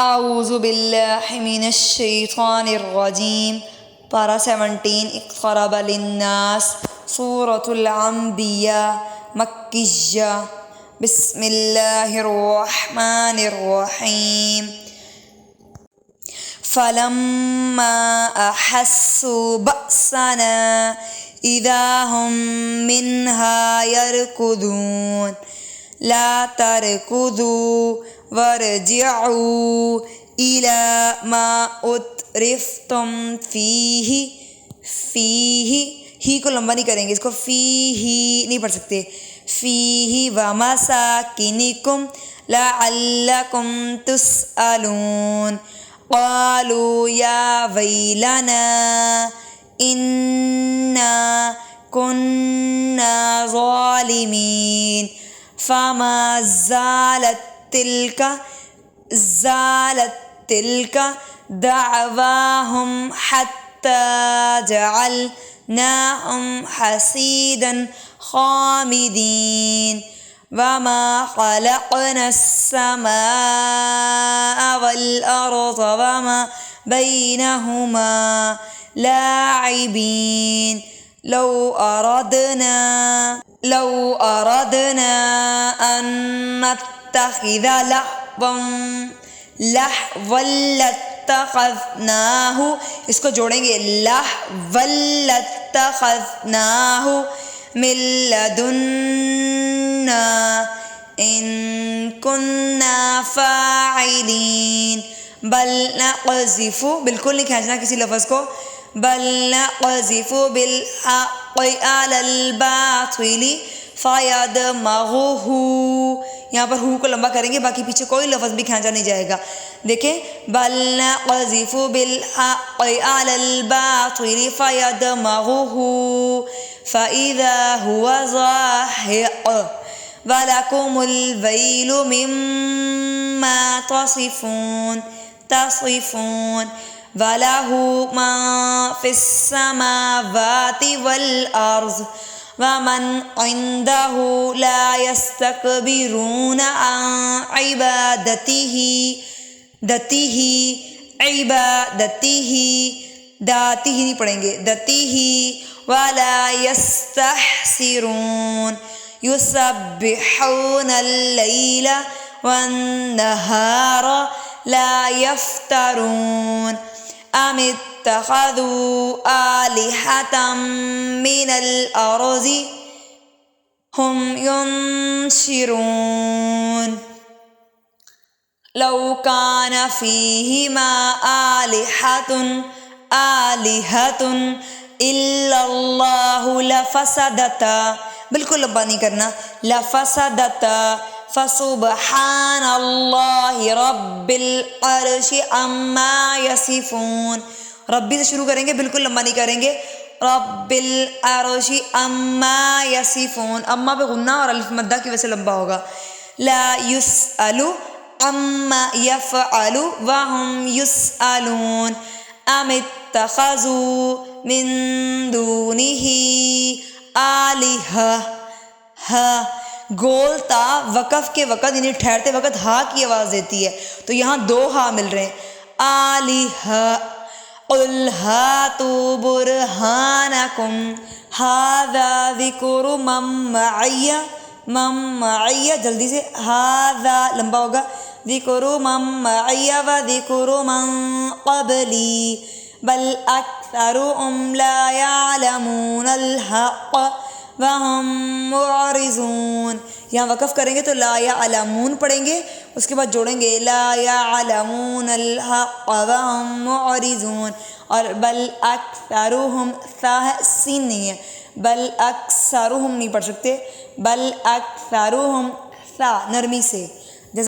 اعوذ باللہ من الشیطان الرجیم۔ پارہ 17 اقترب للناس سورۃ الانبیاء مکیہ۔ بسم اللہ الرحمن الرحیم۔ فلما احسوا بأسنا اذا هم منها يركضون لا تركضوا وارجعوا إلى ما أترفتم فيه ہی کو لمبا نہیں کریں گے، اس کو فیہ نہیں پڑھ سکتے، فیہ ومساکنکم لعلکم تسألون قالوا یا ویلنا انا كنا ظالمین فما زالت تلك دعواهم حتى جعلناهم حصيدا خامدين وما خلقنا السماء والأرض وما بينهما لاعبين لو أردنا أن نتخذ لهوا لاتخذناه، اس کو جوڑیں گے لهوا لاتخذناه من لدنا إن كنا فاعلين بل نقذف، بالکل نہیں کھینچنا کسی لفظ کو، بل نقذف بالحق على الباطل فیدمغہ، یہاں پر ہو کو لمبا کریں گے، باقی پیچھے کوئی لفظ بھی کھینچا نہیں جائے گا۔ دیکھیں بل نقذف بالحق على الباطل فیدمغہ فإذا هو زاهق ولکم الویل مما تصفون وله من في السماوات والأرض ومن عنده لا يستكبرون عن عبادته نہیں پڑھیں گے، دته ولا يستحسرون يسبحون الليل والنهار لا يفترون أم اتخذوا آلهة من الأرض هم ينشرون لو كان فيهما آلهة إلا الله لفسدتا، بالکل لمبا نہیں کرنا، لفسدتا فسبحان اللہ رب العرش عما یصفون، ربی سے شروع کریں گے، بالکل لمبا نہیں کریں گے، رب العرش عما یصفون، اما پہ غنہ اور الف مدہ کی وجہ سے لمبا ہوگا، لا یسأل عما یفعل وهم یسألون ام اتخذوا من دونه آلہہ، گول تا وقف کے وقت یعنی ٹھہرتے وقت ہا کی آواز دیتی ہے، تو یہاں دو ہا مل رہے ہیں، آلہہ قل ہاتوا برہانکم ھذا ذکر من معی، جلدی سے ھذا لمبا ہوگا، ذکر من معی و ذکر من قبلی بل اکثرهم لا يعلمون الحق وهم معرضون، یہاں وقف کریں گے تو لا یعلمون پڑھیں گے، اس کے بعد جوڑیں گے لا یعلمون الحق وهم معرضون، اور بل اکثرهم سین نہیں ہے، بل اکثرهم نہیں پڑھ سکتے، بل اکثرهم نرمی سے